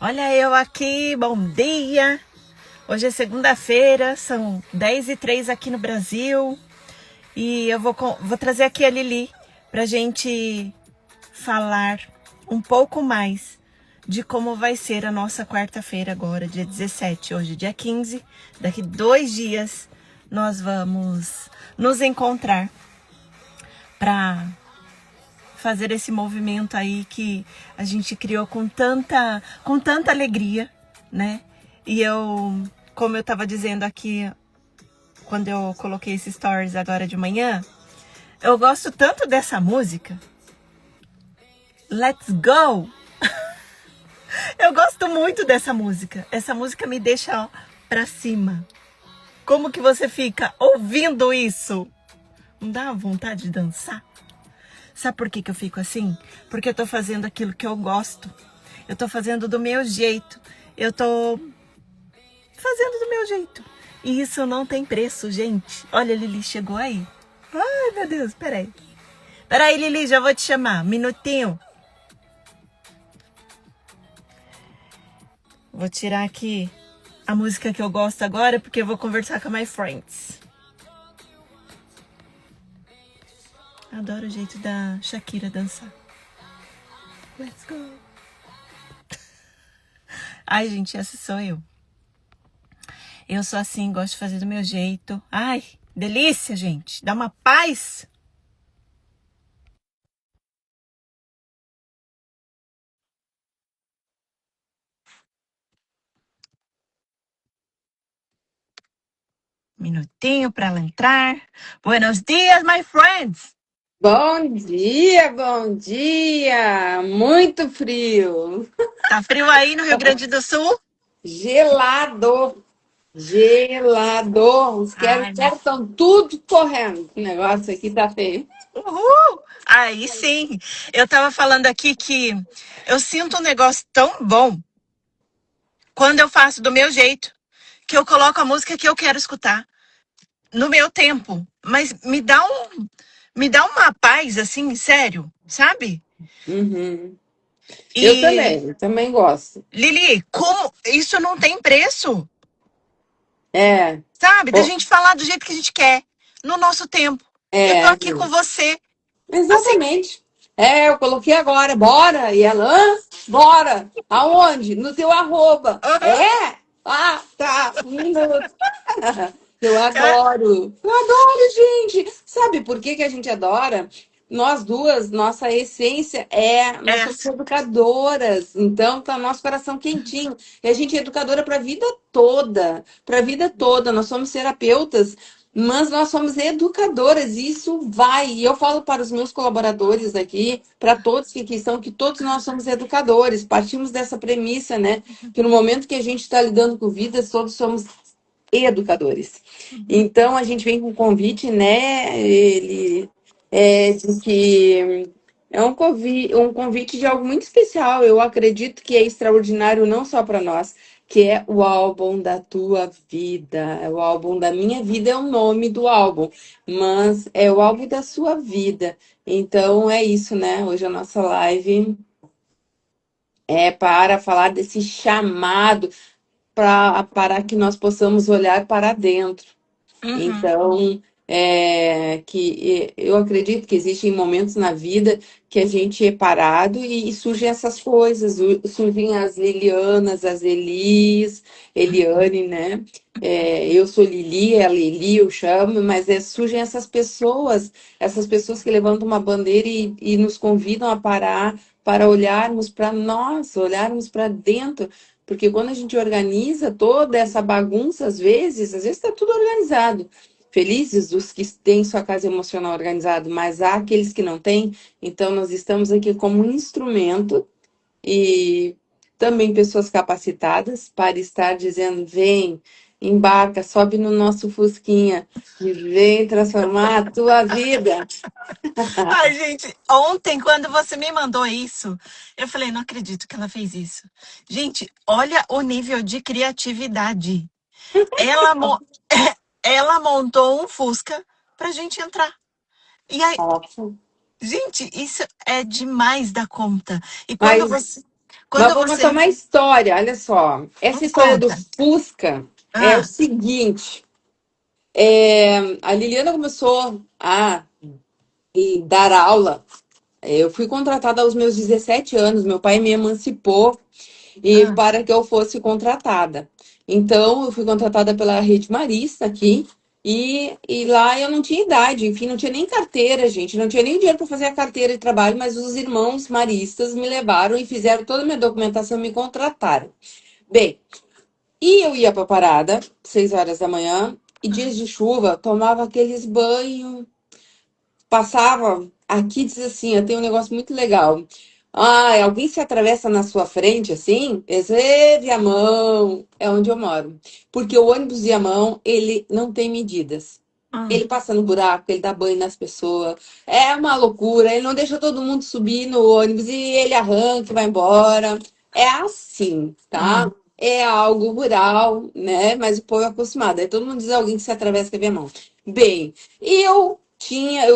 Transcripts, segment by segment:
Olha eu aqui, bom dia! Hoje é segunda-feira, são 10h03 aqui no Brasil e eu vou trazer aqui a Lili pra gente falar um pouco mais de como vai ser a nossa quarta-feira agora, dia 17, hoje dia 15, daqui 2 dias nós vamos nos encontrar para fazer esse movimento aí que a gente criou com tanta alegria, né? E como eu tava dizendo aqui, quando eu coloquei esses stories agora de manhã, eu gosto tanto dessa música. Let's go! Eu gosto muito dessa música. Essa música me deixa, ó, pra cima. Como que você fica ouvindo isso? Não dá vontade de dançar? Sabe por que eu fico assim? Porque eu tô fazendo aquilo que eu gosto. Eu tô fazendo do meu jeito. Eu tô fazendo do meu jeito. E isso não tem preço, gente. Olha, a Lili chegou aí. Ai, meu Deus, peraí. Peraí, Lili, já vou te chamar. Minutinho. Vou tirar aqui a música que eu gosto agora, porque eu vou conversar com a My Friends. Adoro o jeito da Shakira dançar. Let's go. Ai, gente, essa sou eu. Eu sou assim, gosto de fazer do meu jeito. Ai, delícia, gente. Dá uma paz. Minutinho para ela entrar. Buenos dias, my friends. Bom dia, bom dia! Muito frio, Tá frio aí no Rio Grande do Sul? gelado, gelado. Os Ai, quero estão tudo correndo. O negócio aqui tá feio. uhul! Aí sim. Eu tava falando aqui que eu sinto um negócio tão bom quando eu faço do meu jeito, que eu coloco a música que eu quero escutar no meu tempo. Mas me dá uma paz assim, sério, sabe? Uhum. E Eu também gosto. Lili, como isso não tem preço, É, sabe? Da pô, gente falar do jeito que a gente quer, no nosso tempo. Eu tô é, aqui com você, assim. exatamente. É, eu coloquei agora, bora. E ela, bora. Aonde? No teu arroba. Aham. É? Ah, tá. Um minuto. É, Eu adoro, gente. Sabe por que que a gente adora? Nós duas, nossa essência nós somos essa. educadoras, então tá nosso coração quentinho. E a gente é educadora para a vida toda, para a vida toda. Nós somos terapeutas, mas nós somos educadoras, e isso vai. E eu falo para os meus colaboradores aqui, para todos que aqui estão, que todos nós somos educadores. Partimos dessa premissa, né? Que no momento que a gente está lidando com vidas, todos somos educadores. Então a gente vem com um convite, né? Ele de que é um convite de algo muito especial. Eu acredito que é extraordinário não só para nós, que é o álbum da tua vida. É o álbum da minha vida, é o nome do álbum, mas é o álbum da sua vida. Então é isso, né? Hoje a nossa live é para falar desse chamado para que nós possamos olhar para dentro. Uhum. Então, eu acredito que existem momentos na vida que a gente é parado e surgem essas coisas, surgem as Lilianas, as Elis, Eliane, né? Eu sou Lili, ela é Lili, eu chamo, mas surgem essas pessoas que levantam uma bandeira e nos convidam a parar para olharmos para nós, olharmos para dentro, porque quando a gente organiza toda essa bagunça, às vezes está tudo organizado. Felizes os que têm sua casa emocional organizada, mas há aqueles que não têm. Então, nós estamos aqui como um instrumento e também pessoas capacitadas para estar dizendo: vem, embarca, sobe no nosso Fusquinha e vem transformar a tua vida. Ai, gente, ontem, quando você me mandou isso, eu falei, não acredito que ela fez isso. Gente, olha o nível de criatividade. Ela, mo- ela montou um Fusca pra gente entrar. E aí, Ótimo. gente, isso é demais da conta. E quando Mas você Mas Quando vou contar você. uma história, olha só. Essa história do Conta. Fusca é o Ah, seguinte. A Liliana começou a dar aula. Eu fui contratada aos meus 17 anos. Meu pai me emancipou e ah, para que eu fosse contratada. Então, eu fui contratada pela Rede Marista aqui. E lá eu não tinha idade, enfim, não tinha nem carteira, gente, não tinha nem dinheiro para fazer a carteira de trabalho, mas os irmãos maristas me levaram e fizeram toda a minha documentação e me contrataram. Bem, e eu ia para parada, 6 horas da manhã, e dias de chuva, tomava aqueles banhos, passava. Aqui diz assim, tem um negócio muito legal. Ah, alguém se atravessa na sua frente assim, Viamão, é onde eu moro. Porque o ônibus Viamão, ele não tem medidas. ah, Ele passa no buraco, ele dá banho nas pessoas. É uma loucura, ele não deixa todo mundo subir no ônibus e ele arranca e vai embora. É assim, tá? ah. É algo rural, né? Mas o povo é acostumado. Aí todo mundo diz alguém que se atravessa com a Viamão. Bem, eu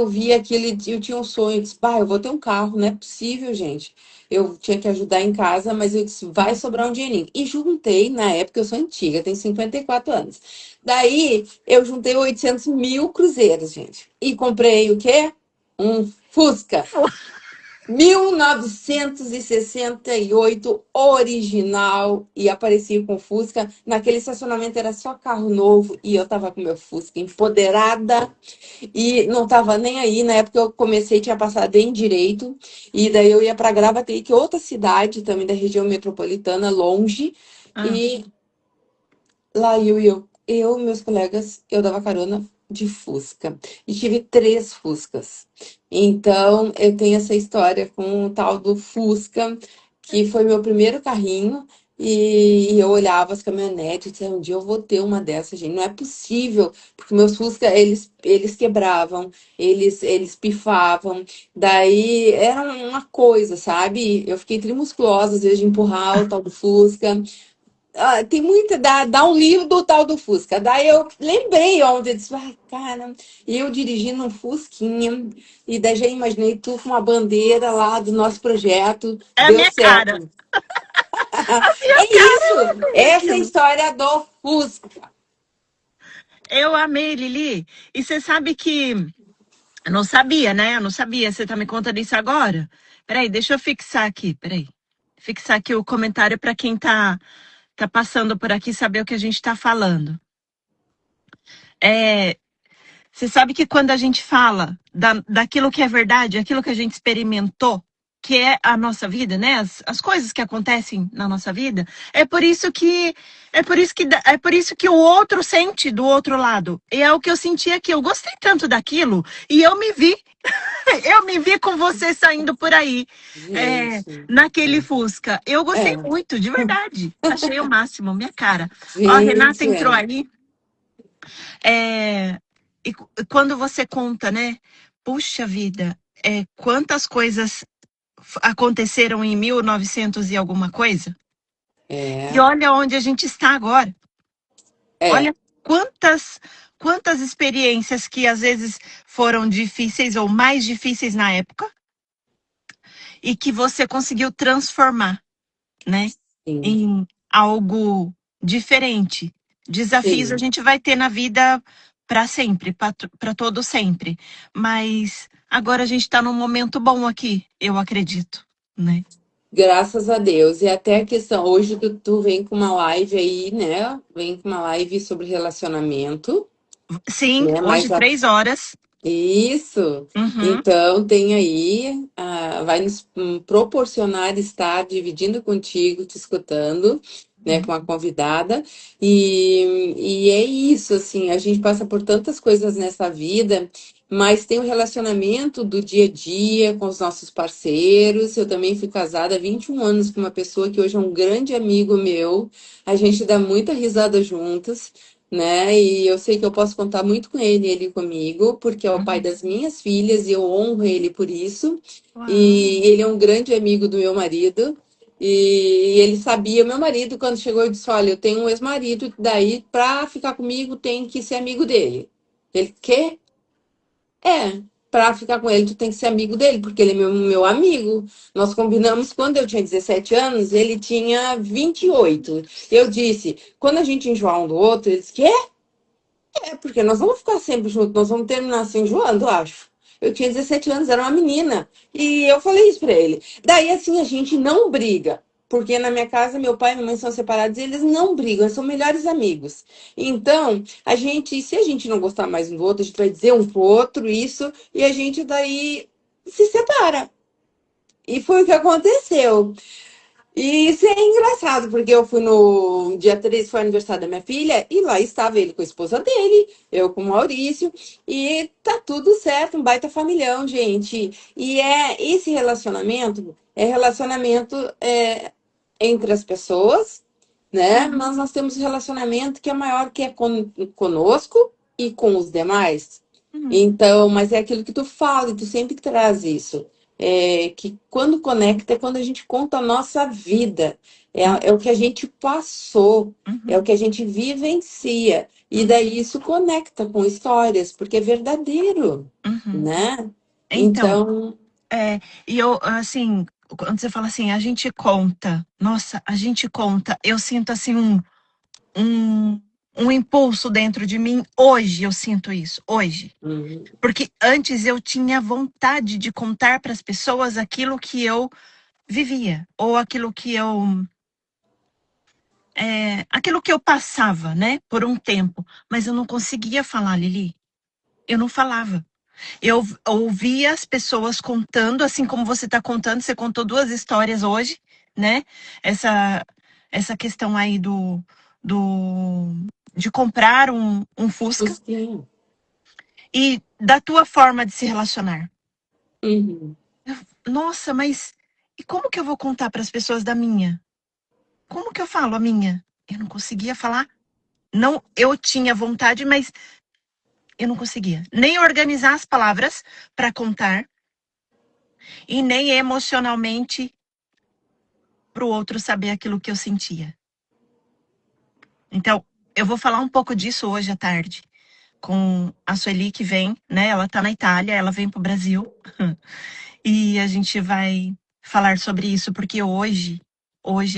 vi aquele, eu tinha um sonho, eu disse, bah, eu vou ter um carro, não é possível, gente. Eu tinha que ajudar em casa, mas eu disse, vai sobrar um dinheirinho. E juntei, na época eu sou antiga, tenho 54 anos. Daí eu juntei 800 mil cruzeiros, gente. E comprei o quê? Um Fusca. 1968 original e apareci com Fusca. Naquele estacionamento era só carro novo e eu tava com meu Fusca empoderada e não tava nem aí. Na época eu comecei, tinha passado em direito e daí eu ia para Gravataí, que é outra cidade também da região metropolitana, longe. Ah. E lá eu, meus colegas, eu dava carona de Fusca. E tive 3 Fuscas. Então, eu tenho essa história com o tal do Fusca, que foi meu primeiro carrinho. E eu olhava as caminhonetes e dizia, um dia eu vou ter uma dessas, gente. Não é possível, porque meus Fusca, eles quebravam, eles pifavam. Daí, era uma coisa, sabe? Eu fiquei trimusculosa, às vezes, de empurrar o tal do Fusca. Tem muita, dá um livro do tal do Fusca. Daí eu lembrei ontem, eu disse, cara, e eu dirigindo um Fusquinha, e daí já imaginei tu com uma bandeira lá do nosso projeto, É a deu minha cara. certo. A minha É cara, isso, eu amei essa é a aquilo. história do Fusca. Eu amei, Lili. E você sabe que. Eu não sabia, né? Eu não sabia. Você tá me contando isso agora? Peraí, deixa eu fixar aqui. Peraí. Fixar aqui o comentário para quem tá passando por aqui saber o que a gente tá falando. É, você sabe que quando a gente fala daquilo que é verdade, aquilo que a gente experimentou, que é a nossa vida, né? As coisas que acontecem na nossa vida, é por isso que o outro sente do outro lado. E é o que eu senti aqui. Eu gostei tanto daquilo e eu me vi, eu me vi com você saindo por aí, Gente, naquele Fusca. Eu gostei é, muito, de verdade. Achei o máximo, minha cara. Ó, a Renata gente, entrou é. aí. É, quando você conta, né? Puxa vida, quantas coisas aconteceram em 1900 e alguma coisa? E É, olha onde a gente está agora. é, Olha quantas experiências que às vezes foram difíceis ou mais difíceis na época e que você conseguiu transformar, né, sim, em algo diferente. Desafios a sim. gente vai ter na vida para sempre, para todo sempre. Mas agora a gente está num momento bom aqui, eu acredito, né? Graças a Deus. E até a questão, hoje tu vem com uma live aí, né? Vem com uma live sobre relacionamento, Sim, né? hoje 3 horas. Isso. Uhum, Então, tem aí, vai nos proporcionar estar dividindo contigo, te escutando, né, com a convidada. E é isso, assim, a gente passa por tantas coisas nessa vida, mas tem o relacionamento do dia a dia com os nossos parceiros. Eu também fui casada há 21 anos com uma pessoa que hoje é um grande amigo meu. A gente dá muita risada juntas, né? E eu sei que eu posso contar muito com ele, ele comigo, porque é o pai uhum. das minhas filhas e eu honro ele por isso. Uau. E ele é um grande amigo do meu marido. E ele sabia, meu marido, quando chegou, eu disse: Olha, eu tenho um ex-marido, daí para ficar comigo tem que ser amigo dele. Ele, quê? É. para ficar com ele, tu tem que ser amigo dele, porque ele é meu amigo. Nós combinamos quando eu tinha 17 anos, ele tinha 28. Eu disse, quando a gente enjoar um do outro, ele disse, quê? É, porque nós vamos ficar sempre juntos, nós vamos terminar se enjoando, eu acho. Eu tinha 17 anos, era uma menina. E eu falei isso pra ele. Daí, assim, a gente não briga. Porque na minha casa, meu pai e minha mãe são separados e eles não brigam, eles são melhores amigos. Então, se a gente não gostar mais um do outro, a gente vai dizer um pro outro isso, e a gente daí se separa. E foi o que aconteceu. E isso é engraçado, porque eu fui no dia 13, foi aniversário da minha filha, e lá estava ele com a esposa dele, eu com o Maurício, e tá tudo certo, um baita familhão, gente. E esse relacionamento, é relacionamento entre as pessoas, né? Mas nós temos um relacionamento que é maior que é conosco e com os demais. Então, mas é aquilo que tu fala, e tu sempre traz isso. É que quando conecta é quando a gente conta a nossa vida. É o que a gente passou, é o que a gente vivencia. E daí isso conecta com histórias, porque é verdadeiro, né? Então, Então, e eu, assim, quando você fala assim, a gente conta, nossa, a gente conta, eu sinto assim um, um impulso dentro de mim. Hoje eu sinto isso, hoje. uhum, Porque antes eu tinha vontade de contar para as pessoas aquilo que eu vivia, ou aquilo que eu passava, né, por um tempo. Mas eu não conseguia falar, Lili. Eu não falava. Eu ouvia as pessoas contando, assim como você está contando, você contou duas histórias hoje, né? Essa, essa questão aí do, de comprar um Fusca Fusquinha. e da tua forma de se relacionar. Uhum. Nossa, mas e como que eu vou contar para as pessoas da minha? Como que eu falo a minha? Eu não conseguia falar. Não, eu tinha vontade, mas eu não conseguia. Nem organizar as palavras para contar e nem emocionalmente para o outro saber aquilo que eu sentia. Então, eu vou falar um pouco disso hoje à tarde com a Sueli que vem, né? Ela tá na Itália, ela vem pro Brasil e a gente vai falar sobre isso porque hoje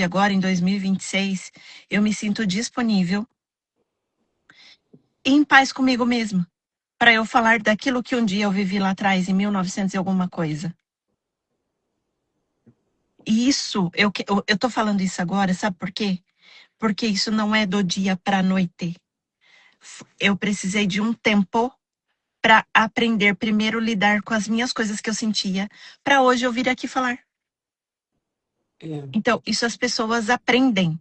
agora em 2026, eu me sinto disponível e em paz comigo mesma para eu falar daquilo que um dia eu vivi lá atrás em 1900 e alguma coisa. E isso, eu tô falando isso agora, sabe por quê? Porque isso não é do dia para a noite. Eu precisei de um tempo para aprender primeiro lidar com as minhas coisas que eu sentia, para hoje eu vir aqui falar. É. Então, isso as pessoas aprendem.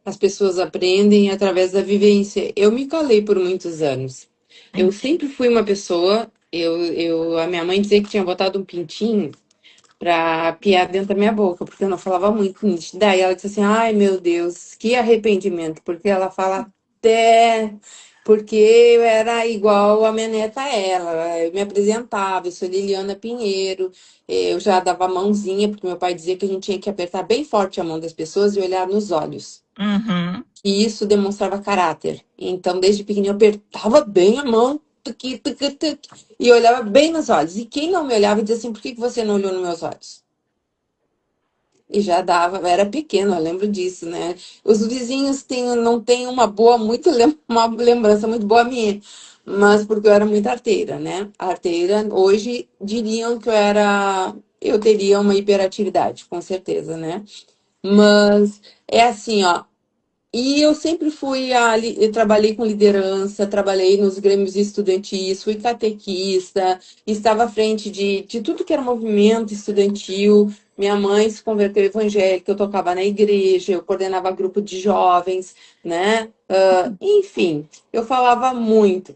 As pessoas aprendem através da vivência. Eu me calei por muitos anos. Eu sempre fui uma pessoa. A minha mãe dizia que tinha botado um pintinho pra piar dentro da minha boca, porque eu não falava muito nisso. Daí ela disse assim: ai meu Deus, que arrependimento, porque ela fala até. Porque eu era igual a minha neta, ela. Eu me apresentava, eu sou Liliana Pinheiro, eu já dava a mãozinha, porque meu pai dizia que a gente tinha que apertar bem forte a mão das pessoas e olhar nos olhos. Uhum. E isso demonstrava caráter. Então, desde pequenininho, eu apertava bem a mão, tuqui, tuqui, tuqui, e olhava bem nos olhos. E quem não me olhava dizia assim: por que você não olhou nos meus olhos? E já dava, eu era pequena, eu lembro disso, né? Os vizinhos não têm uma lembrança muito boa minha, mas porque eu era muito arteira, né? Arteira, hoje diriam que eu teria uma hiperatividade, com certeza, né? Mas é assim, ó. E eu sempre eu trabalhei com liderança, trabalhei nos grêmios estudantis, fui catequista, estava à frente de tudo que era movimento estudantil. Minha mãe se converteu evangélica, eu tocava na igreja, eu coordenava grupo de jovens, né? Enfim, eu falava muito.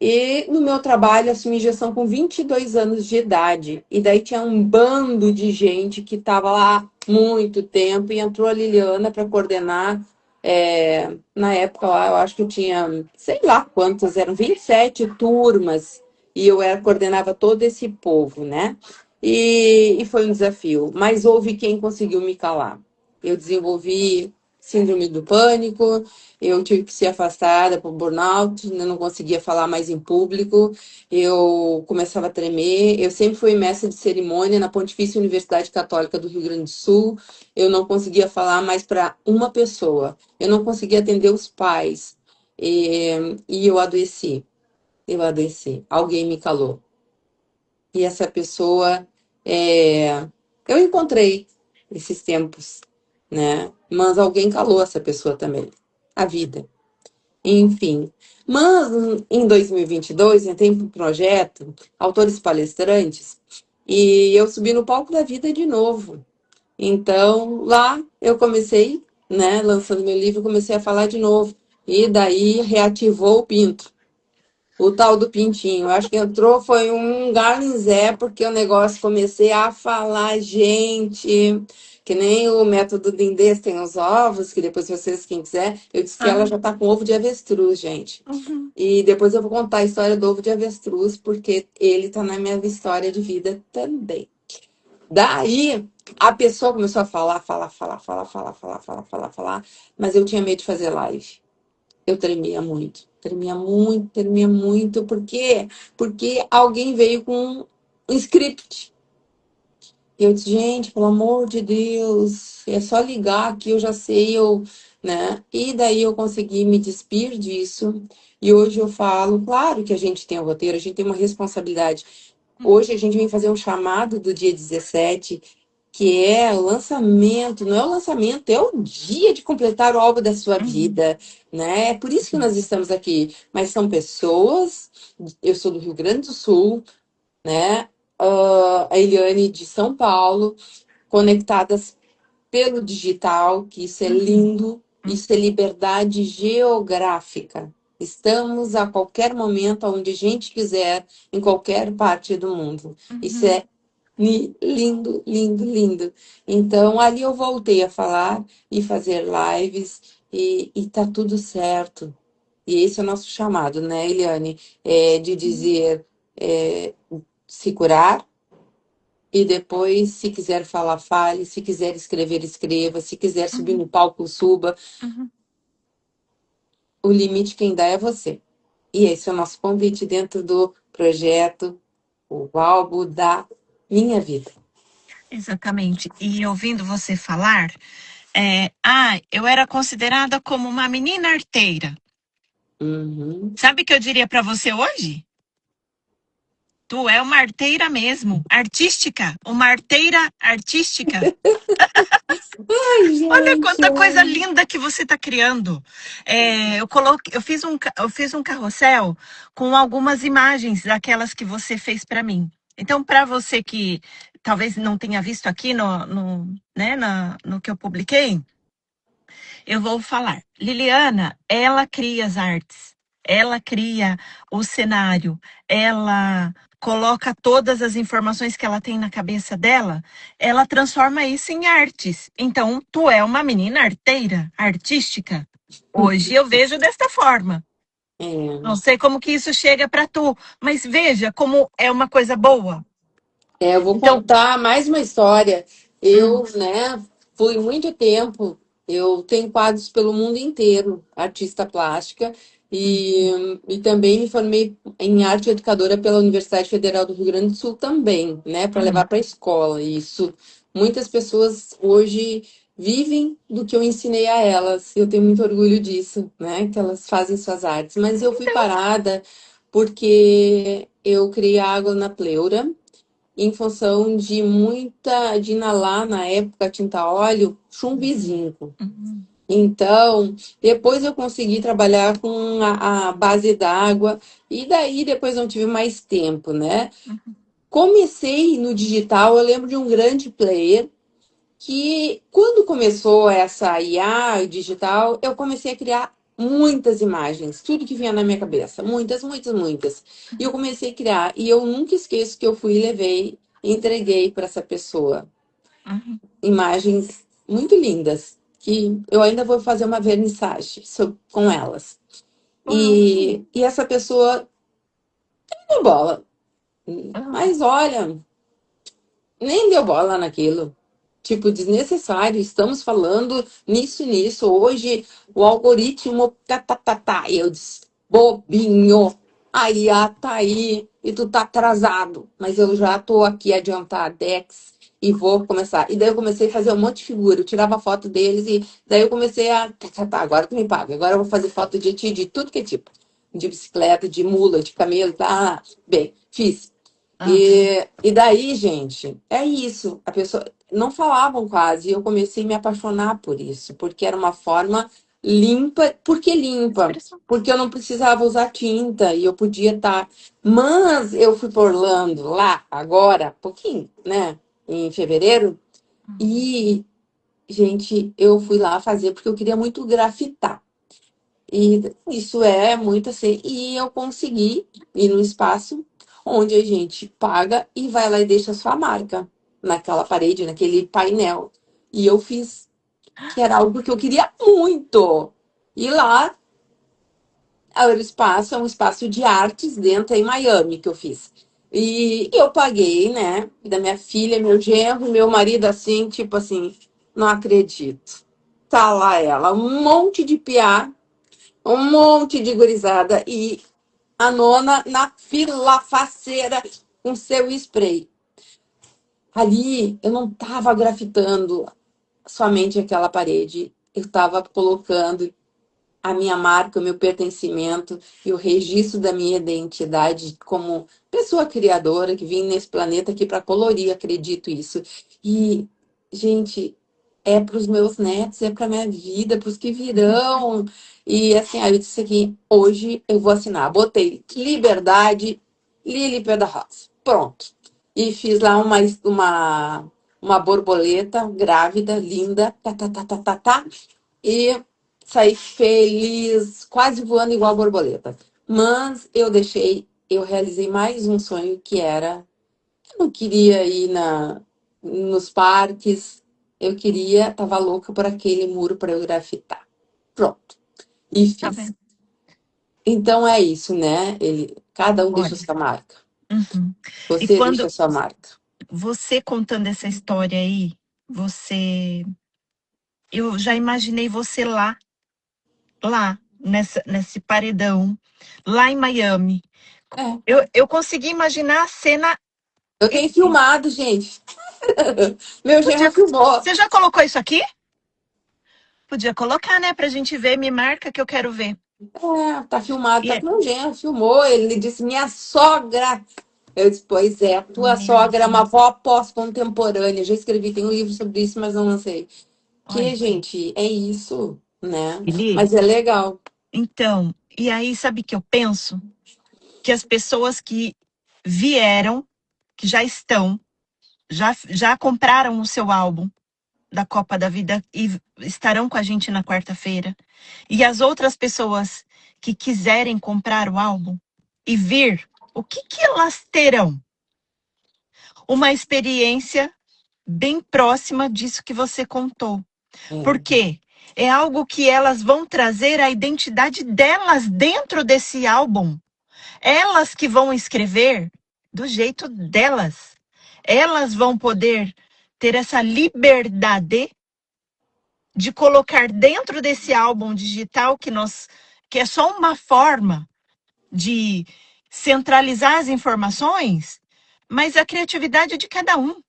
E no meu trabalho, assumi gestão com 22 anos de idade. E daí tinha um bando de gente que estava lá muito tempo e entrou a Liliana para coordenar. Na época lá, eu acho que eu tinha, sei lá quantas, eram 27 turmas, e coordenava todo esse povo, né? E foi um desafio, mas houve quem conseguiu me calar. Eu desenvolvi síndrome do pânico, eu tive que ser afastada por burnout, eu não conseguia falar mais em público, eu começava a tremer, eu sempre fui mestre de cerimônia na Pontifícia Universidade Católica do Rio Grande do Sul, eu não conseguia falar mais para uma pessoa, eu não conseguia atender os pais, e eu adoeci, alguém me calou. E essa pessoa, eu encontrei esses tempos, né? Mas alguém calou essa pessoa também, a vida. Enfim. Mas em 2022, entrei para um projeto, Autores Palestrantes, e eu subi no palco da vida de novo. Então, lá eu comecei, né, lançando meu livro, comecei a falar de novo. E daí reativou o pinto. O tal do pintinho. Eu acho que entrou, foi um garlinzé, porque o negócio comecei a falar, gente, que nem o método Lindês tem os ovos, que depois vocês, quem quiser, eu disse que ela Ah, já tá com ovo de avestruz, gente. uhum, E depois eu vou contar a história do ovo de avestruz, porque ele tá na minha história de vida também. Daí, a pessoa começou a falar, mas eu tinha medo de fazer live. Eu tremia muito, por quê? Porque alguém veio com um script. E eu disse, gente, pelo amor de Deus, é só ligar que eu já sei, né? E daí eu consegui me despir disso. E hoje eu falo, claro que a gente tem um roteiro, a gente tem uma responsabilidade. Hoje a gente vem fazer um chamado do dia 17, que é o lançamento, não é o lançamento, é o dia de completar o álbum da sua uhum, vida, né? É por isso que nós estamos aqui. Mas são pessoas, eu sou do Rio Grande do Sul, né? A Eliane de São Paulo, conectadas pelo digital, que isso é uhum, lindo, uhum, isso é liberdade geográfica. Estamos a qualquer momento, onde a gente quiser, em qualquer parte do mundo. Isso uhum. é lindo, lindo, lindo. Então, ali eu voltei a falar e fazer lives e tá tudo certo. E esse é o nosso chamado, né, Eliane? É de dizer, é, se curar e depois, se quiser falar, fale. Se quiser escrever, escreva. Se quiser subir Uhum, no palco, suba. uhum. O limite quem dá é você. E esse é o nosso convite dentro do projeto, o álbum da minha vida. Exatamente. E ouvindo você falar, eu era considerada como uma menina arteira. Uhum. Sabe o que eu diria para você hoje? Tu é uma arteira mesmo, artística, uma arteira artística. Ai, Olha gente. quanta coisa linda que você está criando. Eu fiz um carrossel com algumas imagens daquelas que você fez para mim. Então, para você que talvez não tenha visto aqui no que eu publiquei, eu vou falar. Liliana, ela cria as artes, ela cria o cenário, ela coloca todas as informações que ela tem na cabeça dela, ela transforma isso em artes. Então, tu é uma menina arteira, artística. Hoje eu vejo desta forma. Não É. sei como que isso chega para tu, mas veja como é uma coisa boa. Eu vou Então, contar mais uma história. hum, Eu, né, fui muito tempo, eu tenho quadros pelo mundo inteiro, artista plástica, e também me formei em arte educadora pela Universidade Federal do Rio Grande do Sul também, né, para levar hum, para a escola. Isso, muitas pessoas hoje vivem do que eu ensinei a elas. Eu tenho muito orgulho disso, né, que elas fazem suas artes. Mas eu fui então, parada porque eu criei água na pleura em função de de inalar na época tinta óleo, chumbo e zinco. hum, Então, depois eu consegui trabalhar com a base d'água e daí depois não tive mais tempo, né? hum, Comecei no digital, eu lembro de um grande player que quando começou essa IA digital, eu comecei a criar muitas imagens, tudo que vinha na minha cabeça, muitas, muitas, muitas. E eu comecei a criar, e eu nunca esqueço que eu fui e levei, entreguei para essa pessoa hum. imagens muito lindas, que eu ainda vou fazer uma vernissage com elas. Uau. E essa pessoa deu bola, Ah, mas olha, nem deu bola naquilo. tipo, desnecessário. Estamos falando nisso e nisso. Hoje o algoritmo tá. E eu disse, bobinho, aí tá aí e tu tá atrasado. Mas eu já tô aqui adiantar a Dex e vou começar. E daí eu comecei a fazer um monte de figura. Eu tirava foto deles e daí eu comecei a. Tá, agora tu me paga. Agora eu vou fazer foto de ti, de tudo que é tipo. De bicicleta, de mula, de camelo, tá? Bem, fiz. Aham. E daí, gente, é isso. A pessoa não falavam quase, e eu comecei a me apaixonar por isso, porque era uma forma limpa. Por que limpa? Expressão. Porque eu não precisava usar tinta e eu podia estar. Mas eu fui por Orlando lá agora, pouquinho, né? Em fevereiro, e, gente, eu fui lá fazer porque eu queria muito grafitar. E isso é muito assim. E eu consegui ir num espaço onde a gente paga e vai lá e deixa a sua marca naquela parede, naquele painel. E eu fiz, que era algo que eu queria muito. E lá, o espaço é um espaço de artes dentro em Miami que eu fiz. E eu paguei, né? Da minha filha, meu genro, meu marido, assim, tipo assim, não acredito. Tá lá ela, um monte de piá, um monte de gurizada e a nona na fila faceira com seu spray. Ali eu não estava grafitando somente aquela parede, eu estava colocando a minha marca, o meu pertencimento e o registro da minha identidade como pessoa criadora que vim nesse planeta aqui para colorir, acredito isso. E, gente, é para os meus netos, é para minha vida, para os que virão. E assim, aí eu disse aqui, hoje eu vou assinar. Botei Liberdade, Lili Pé da Rosa. Pronto. E fiz lá uma borboleta grávida, linda, tá. E saí feliz, quase voando igual borboleta. Mas eu realizei mais um sonho que era, eu não queria ir nos parques, eu queria, tava louca por aquele muro para eu grafitar. Pronto. E Tá fiz. vendo? Então é isso, né? Cada um deixa a Olha. sua marca. Uhum. E Você deixa quando a sua marca. você contando essa história aí, você. Eu já imaginei você lá, nesse paredão, lá em Miami. É. Eu consegui imaginar a cena. Eu tenho filmado, gente. Meu genro Podia, filmou. você já colocou isso aqui? Podia colocar, né, pra gente ver. Me marca que eu quero ver. É, tá filmado, E tá é, com meu genro, filmou. Ele disse, minha sogra. Eu disse, pois é, a tua meu sogra é uma Deus. avó pós-contemporânea. Já escrevi, tem um livro sobre isso, mas não lancei. Que, Olha, gente, é isso, né? Eli, Mas é legal. então, e aí sabe o que eu penso? Que as pessoas que vieram, que já estão, já compraram o seu álbum da Copa da Vida e estarão com a gente na quarta-feira. E as outras pessoas que quiserem comprar o álbum e vir, o que que elas terão? Uma experiência bem próxima disso que você contou. Por É, quê? É algo que elas vão trazer a identidade delas dentro desse álbum. Elas que vão escrever do jeito delas. Elas vão poder ter essa liberdade de colocar dentro desse álbum digital que é só uma forma de centralizar as informações, mas a criatividade é de cada um.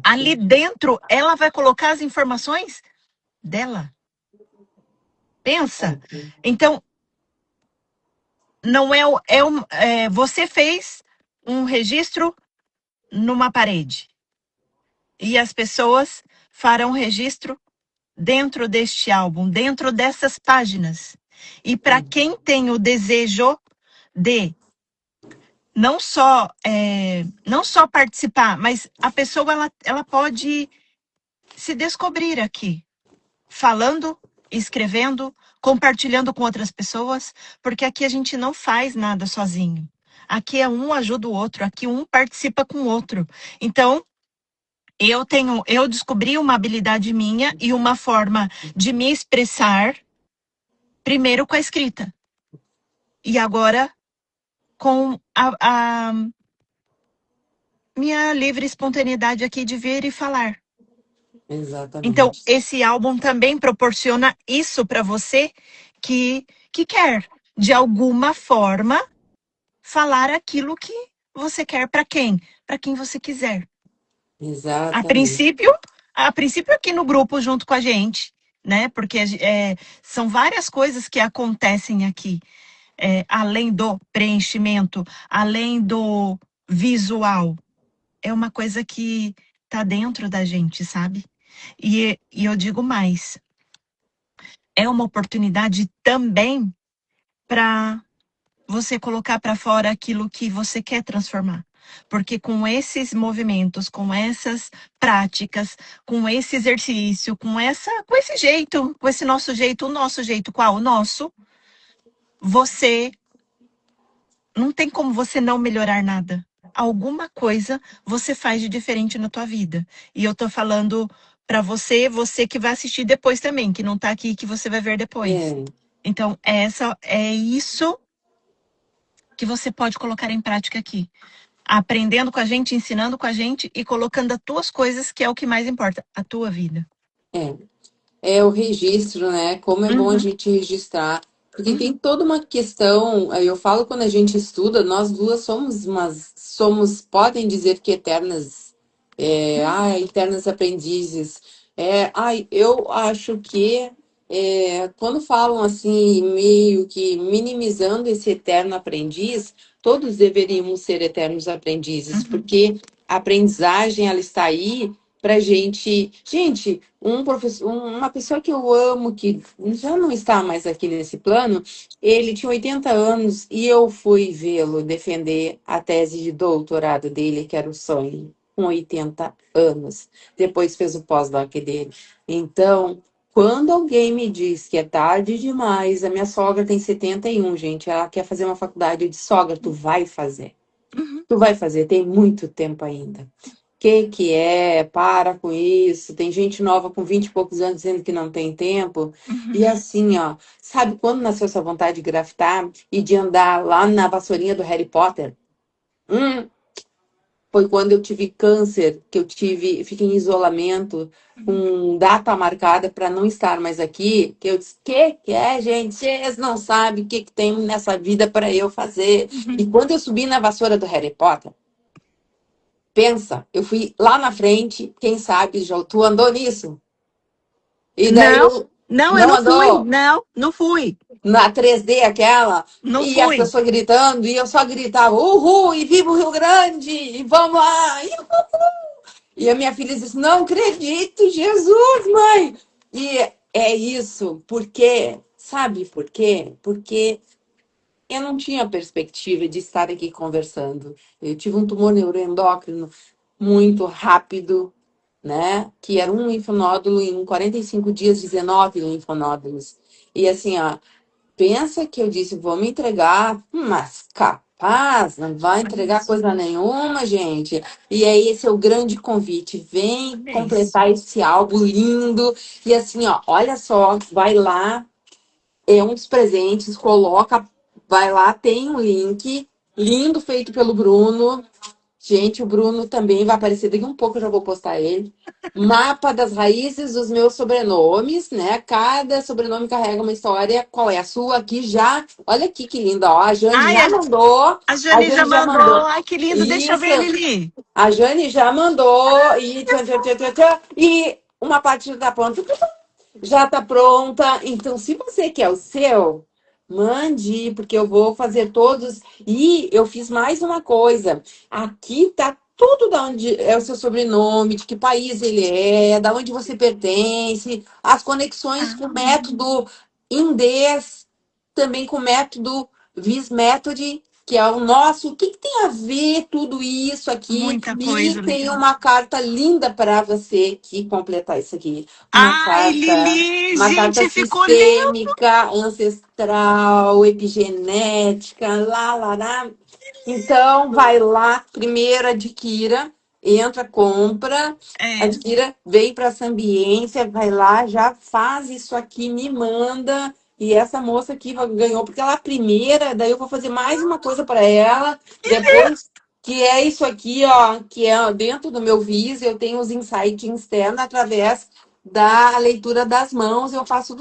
Ali ótimo. dentro, ela vai colocar as informações dela. Pensa. Ótimo. Então, não é, você fez um registro numa parede e as pessoas farão registro dentro deste álbum, dentro dessas páginas. E para quem tem o desejo de não só participar, mas a pessoa ela pode se descobrir aqui, falando, escrevendo, compartilhando com outras pessoas, porque aqui a gente não faz nada sozinho. Aqui é um ajuda o outro, aqui um participa com o outro. Então, eu descobri uma habilidade minha e uma forma de me expressar, primeiro com a escrita. E agora com a minha livre espontaneidade aqui de vir e falar. Então, Exatamente. esse álbum também proporciona isso para você que quer, de alguma forma, falar aquilo que você quer para quem? Para quem você quiser. A Exatamente. princípio, a princípio aqui no grupo junto com a gente, né? Porque são várias coisas que acontecem aqui, além do preenchimento, além do visual. É uma coisa que tá dentro da gente, sabe? E eu digo mais, é uma oportunidade também para você colocar para fora aquilo que você quer transformar. Porque com esses movimentos, com essas práticas, com esse exercício, com esse jeito, com esse nosso jeito, o nosso jeito, qual? O nosso, você não tem como você não melhorar nada. Alguma coisa você faz de diferente na tua vida. E eu tô falando para você, você que vai assistir depois também, que não tá aqui, que você vai ver depois. É, Então, é isso que você pode colocar em prática aqui. Aprendendo com a gente, ensinando com a gente e colocando as tuas coisas, que é o que mais importa, a tua vida. é. É o registro, né? Como é bom a Uhum, gente registrar. Porque tem uhum, toda uma questão, aí eu falo quando a gente estuda, nós duas somos, podem dizer que eternas, eternas aprendizes. Eu acho que quando falam assim, meio que minimizando esse eterno aprendiz, todos deveríamos ser eternos aprendizes, uhum, porque a aprendizagem, ela está aí para gente. Gente, uma pessoa que eu amo, que já não está mais aqui nesse plano, ele tinha 80 anos e eu fui vê-lo defender a tese de doutorado dele, que era o sonho, com 80 anos. Depois fez o pós-doc dele. Então, quando alguém me diz que é tarde demais, a minha sogra tem 71, gente, ela quer fazer uma faculdade. Eu disse, sogra, tu vai fazer. uhum, Tu vai fazer, tem muito tempo ainda. Que é? Para com isso. Tem gente nova com 20 e poucos anos dizendo que não tem tempo. E uhum. assim, ó, sabe quando nasceu essa vontade de grafitar e de andar lá na vassourinha do Harry Potter? Hum, Foi quando eu tive câncer, que fiquei em isolamento, com data marcada para não estar mais aqui, que eu disse, que é, gente? Vocês não sabem o que tem nessa vida para eu fazer. E quando eu subi na vassoura do Harry Potter, pensa, eu fui lá na frente, quem sabe, já tu andou nisso? E daí Não, eu não, eu não não fui. andou Não, não fui. na 3D aquela, Não e as fui. pessoas gritando, e eu só gritava, uhul, e viva o Rio Grande, e vamos lá. E a minha filha disse, não acredito, Jesus, mãe. E é isso, porque, sabe por quê? Porque eu não tinha perspectiva de estar aqui conversando. Eu tive um tumor neuroendócrino muito rápido, né? Que era um linfonódulo em 45 dias, 19 linfonódulos. E assim, ó, pensa que eu disse, vou me entregar, mas capaz, não vai entregar Isso. coisa nenhuma, gente. E aí, esse é o grande convite. Vem Isso. completar esse álbum lindo. E assim, ó, olha só, vai lá, é um dos presentes, coloca, vai lá, tem um link lindo feito pelo Bruno. Gente, o Bruno também vai aparecer daqui um pouco, eu já vou postar ele. Mapa das raízes dos meus sobrenomes, né? Cada sobrenome carrega uma história. Qual é a sua? Aqui já. Olha aqui que linda, ó. A Jane Ai, já mandou. a A Jane já Jane já mandou. mandou. Ai, que lindo. Deixa eu Isso. ver, Lili. A Jane já mandou. E, tchan, tchan, tchan, tchan, tchan, e uma parte da pronta já está pronta. Então, se você quer o seu, mande, porque eu vou fazer todos. E eu fiz mais uma coisa. Aqui tá tudo da onde é o seu sobrenome, de que país ele é, da onde você pertence, as conexões com o Ah, método Indes, também com o método Vis Method, que é o nosso. O que, que tem a ver tudo isso aqui? muita E coisa tem legal. uma carta linda para você que completar isso aqui. Uma Ai, carta, Lili, uma carta gente, ficou lindo. sistêmica, ancestral, epigenética, lá, lá, lá. Então, vai lá, primeiro adquira, entra, compra, É. adquira, vem para essa ambiência, vai lá, já faz isso aqui, me manda. E essa moça aqui ganhou, porque ela é a primeira, daí eu vou fazer mais uma coisa para ela. Depois. que é isso aqui, ó, que é dentro do meu vis, eu tenho os insights externos através da leitura das mãos, eu faço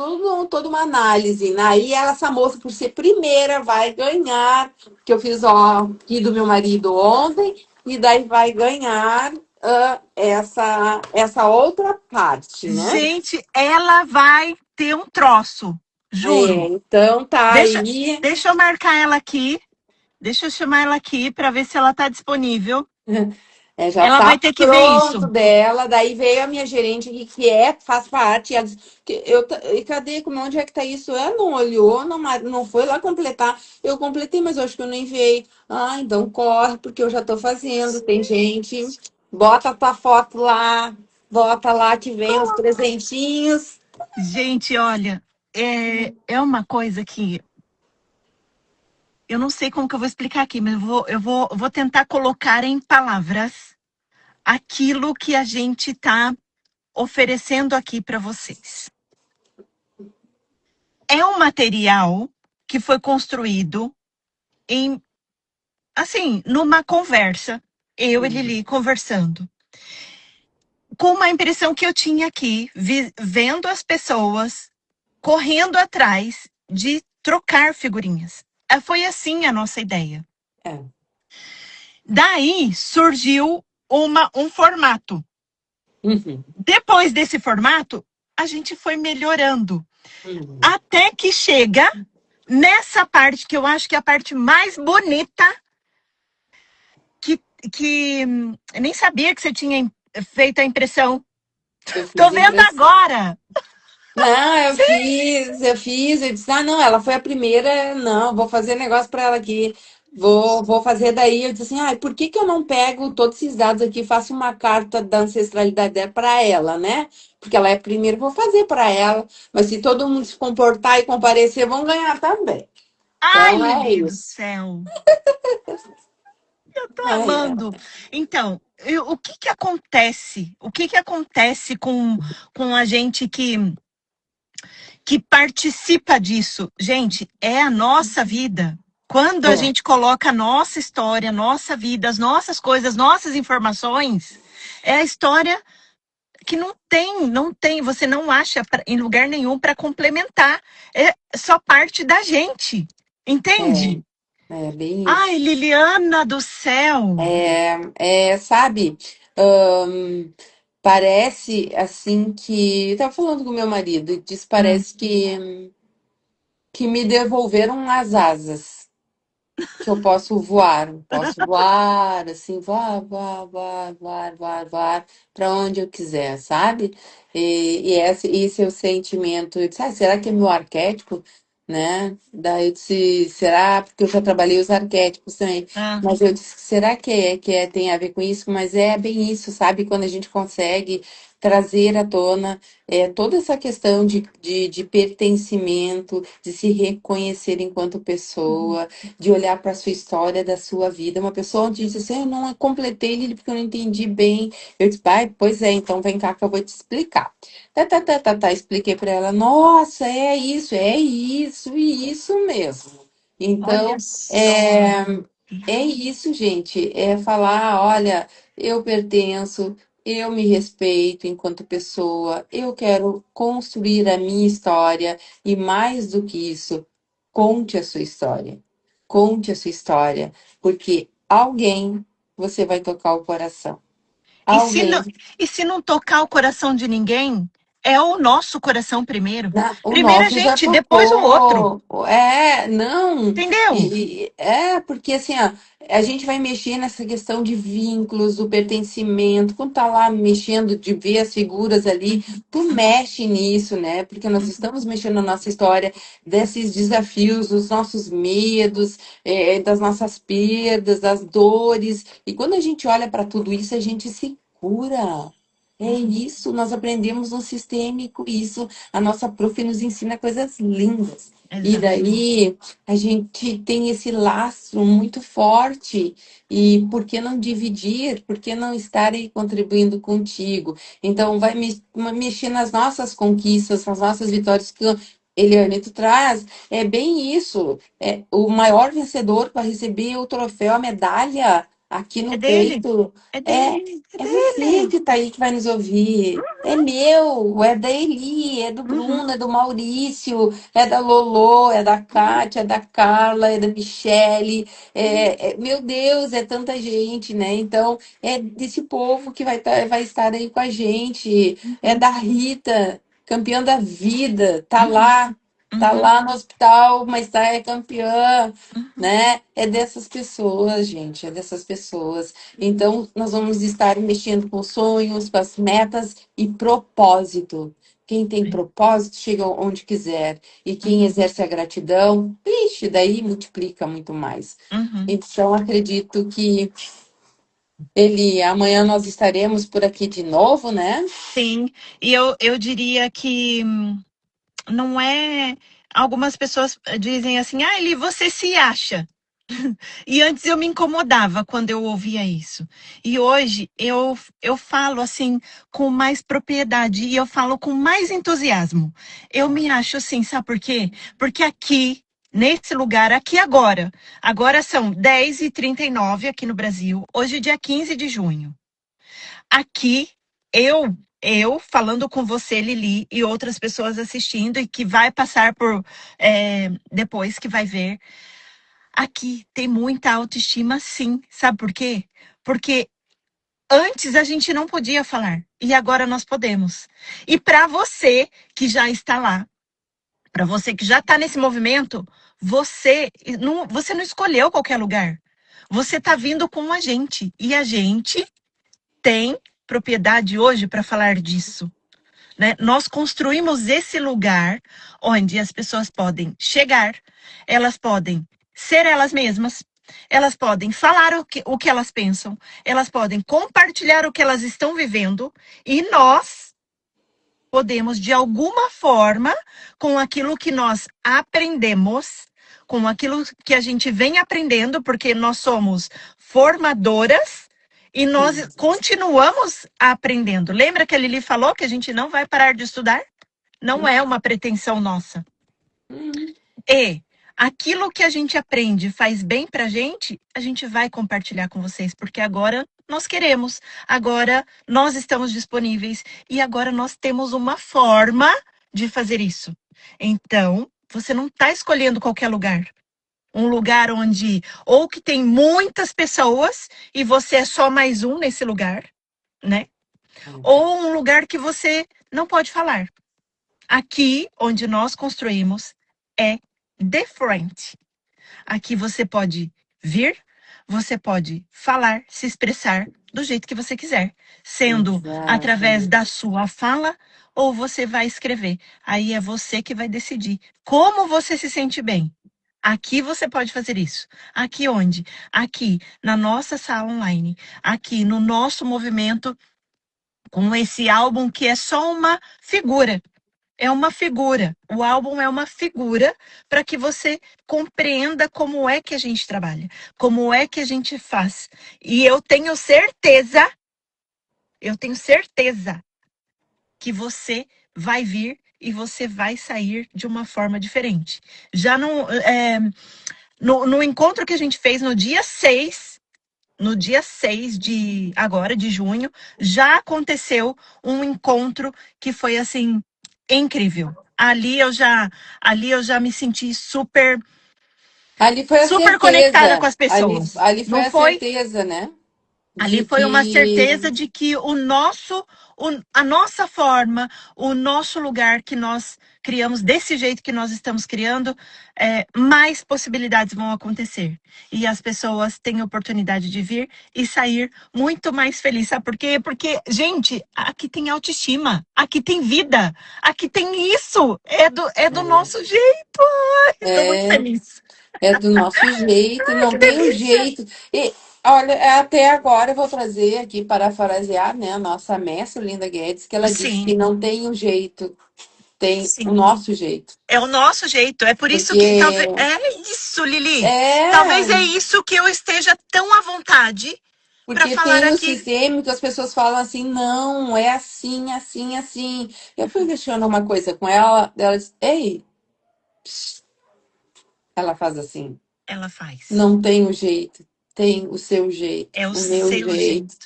toda uma análise. Né? Aí essa moça, por ser primeira, vai ganhar, que eu fiz ó, aqui do meu marido ontem, e daí vai ganhar essa outra parte, né? Gente, ela vai ter um troço, É, juro. então tá Deixa, aí. deixa eu marcar ela aqui. Deixa eu chamar ela aqui para ver se ela tá disponível. É, já Ela tá vai ter que ver pronto isso. dela. Daí veio a minha gerente aqui, faz parte. Ela disse, e cadê? Onde é que tá isso? Ela não olhou, não foi lá completar. Eu completei, mas eu acho que eu não enviei. Ah, então corre, porque eu já tô fazendo. Tem gente. Bota a tua foto lá, bota lá que vem os presentinhos. Gente, olha, é uma coisa que eu não sei como que eu vou explicar aqui, mas eu vou tentar colocar em palavras aquilo que a gente está oferecendo aqui para vocês. É um material que foi construído em, assim, numa conversa, eu e Lili conversando, com uma impressão que eu tinha aqui, vendo as pessoas correndo atrás de trocar figurinhas. Foi assim a nossa ideia. É. Daí surgiu um formato. Uhum, Depois desse formato, a gente foi melhorando. uhum. Até que chega nessa parte que eu acho que é a parte mais bonita, que, que eu nem sabia que você tinha feito a impressão. Eu Tô fiz vendo impressão. agora. Não, Sim. eu disse, ah, não, ela foi a primeira, não, vou fazer negócio para ela aqui, vou fazer daí. Eu disse assim, ah, por que que eu não pego todos esses dados aqui e faço uma carta da ancestralidade dela para ela, né? Porque ela é a primeira, vou fazer para ela, mas se todo mundo se comportar e comparecer, vão ganhar também. Ai, Então é Lili do isso. céu. Tô Ai, amando. Então, o que que acontece? O que que acontece com a gente que participa disso? Gente, é a nossa vida. Quando a é, gente coloca a nossa história, nossa vida, as nossas coisas, nossas informações, é a história que não tem, você não acha em lugar nenhum para complementar. É só parte da gente. é, Entende? é bem Ai, isso. Liliana do céu. Sabe, ahn, parece assim que. Eu tava falando com meu marido e disse, Hum. parece que me devolveram as asas, que eu posso voar, assim, voar, para onde eu quiser, sabe? Esse é o sentimento. Eu disse, ah, será que é meu arquétipo? Né? Daí eu disse, será? Porque eu já trabalhei os arquétipos também. Ah. Mas eu disse, será tem a ver com isso? Mas é bem isso, sabe? Quando a gente consegue trazer à tona toda essa questão de pertencimento, de se reconhecer enquanto pessoa, de olhar para a sua história, da sua vida. Uma pessoa onde diz assim, eu não completei ele porque eu não entendi bem. Eu disse, pai, pois é, então vem cá que eu vou te explicar. Expliquei para ela, nossa, e isso mesmo. Olha Então, só. é isso, gente. É falar, olha, eu pertenço, eu me respeito enquanto pessoa, eu quero construir a minha história e mais do que isso, conte a sua história. Conte a sua história, porque alguém você vai tocar o coração. E se Alguém. não, e se não tocar o coração de ninguém, é o nosso coração primeiro. O Primeiro a nosso já gente, depois o outro. tocou. Não. Entendeu? Porque assim, ó, a gente vai mexer nessa questão de vínculos, do pertencimento. Quando tá lá mexendo, de ver as figuras ali, tu mexe nisso, né? Porque nós estamos mexendo na nossa história, desses desafios, dos nossos medos, das nossas perdas, das dores. E quando a gente olha para tudo isso, a gente se cura. É isso, nós aprendemos no sistêmico isso. A nossa prof nos ensina coisas lindas. E Exato. daí a gente tem esse lastro muito forte. E por que não dividir? Por que não estar aí contribuindo contigo? Então, vai mexer nas nossas conquistas, nas nossas vitórias que Eliane, tu traz. É bem isso. O maior vencedor para receber o troféu, a medalha. aqui É no dele. peito, É é, dele. É é você dele. que tá aí que vai nos ouvir. É meu, é da Eli, é do Uhum, Bruno, é do Maurício, é da Lolo, é da uhum, Kátia, é da Carla, é da Michele. Meu Deus, é tanta gente, né? Então, é desse povo que vai estar aí com a gente. É uhum, da Rita, campeã da vida, uhum, tá uhum, lá no hospital, mas é campeã, uhum, né? É dessas pessoas, gente, é dessas pessoas. Então, nós vamos estar mexendo com sonhos, com as metas e propósito. Quem tem propósito chega onde quiser. E quem uhum, exerce a gratidão, ixi, daí multiplica muito mais. uhum. Então, acredito que amanhã nós estaremos por aqui de novo, né? Sim, e eu diria que não é. Algumas pessoas dizem assim, ah, Eli, você se acha. E antes eu me incomodava quando eu ouvia isso. E hoje eu falo assim com mais propriedade e eu falo com mais entusiasmo. Eu me acho assim, sabe por quê? Porque aqui, nesse lugar, aqui agora, agora são 10h39 aqui no Brasil, hoje é dia 15 de junho. Aqui, eu falando com você, Lili, e outras pessoas assistindo e que vai passar por depois que vai ver. Aqui tem muita autoestima, sim. Sabe por quê? Porque antes a gente não podia falar e agora nós podemos. E para você que já está lá, para você que já está nesse movimento, você não escolheu qualquer lugar. Você está vindo com a gente e a gente tem propriedade hoje para falar disso. Né? Nós construímos esse lugar onde as pessoas podem chegar, elas podem ser elas mesmas, elas podem falar o que elas pensam, elas podem compartilhar o que elas estão vivendo e nós podemos, de alguma forma, com aquilo que nós aprendemos, com aquilo que a gente vem aprendendo, porque nós somos formadoras e nós continuamos aprendendo. Lembra que a Lili falou que a gente não vai parar de estudar? Não é uma pretensão nossa. Hum, E aquilo que a gente aprende faz bem pra gente, a gente vai compartilhar com vocês, porque agora nós queremos, agora nós estamos disponíveis e agora nós temos uma forma de fazer isso. Então, você não está escolhendo qualquer lugar. Um lugar onde ou que tem muitas pessoas e você é só mais um nesse lugar, né? Ou um lugar que você não pode falar. Aqui, onde nós construímos, é different. Aqui você pode vir, você pode falar, se expressar do jeito que você quiser, sendo através da exatamente. sua fala ou você vai escrever. Aí é você que vai decidir como você se sente bem. Aqui você pode fazer isso. Aqui onde? Aqui na nossa sala online, aqui no nosso movimento com esse álbum que é só uma figura. É uma figura. O álbum é uma figura para que você compreenda como é que a gente trabalha, como é que a gente faz. E eu tenho certeza que você vai vir e você vai sair de uma forma diferente. Já no encontro que a gente fez no dia 6 de agora de junho, já aconteceu um encontro que foi assim incrível. Ali eu já me senti Ali foi a super conectada com certeza. as Ali, pessoas. ali foi Não a foi? certeza, né? Ali De foi uma que certeza de que a nossa forma, o nosso lugar que nós criamos, desse jeito que nós estamos criando, mais possibilidades vão acontecer. E as pessoas têm oportunidade de vir e sair muito mais felizes. Sabe por quê? Porque, gente, aqui tem autoestima, aqui tem vida, aqui tem isso. É do nosso jeito. Ai, estou muito é, feliz. é do nosso jeito, Ai, não que tem um delícia. jeito. E olha, até agora eu vou trazer aqui, parafrasear, né, a nossa mestra Linda Guedes, que ela disse que Sim, não tem um jeito, tem o sim. nosso jeito. É o nosso jeito. É por isso que talvez. Porque É isso, Lili. Talvez é é, isso que eu esteja tão à vontade para porque falar tem o aqui. sistema que as pessoas falam assim, não, é assim, assim, assim. Eu fui questionar uma coisa com ela disse, ei, ela faz assim, Ela faz. não tem um jeito. tem o seu jeito, É o o meu seu jeito. jeito.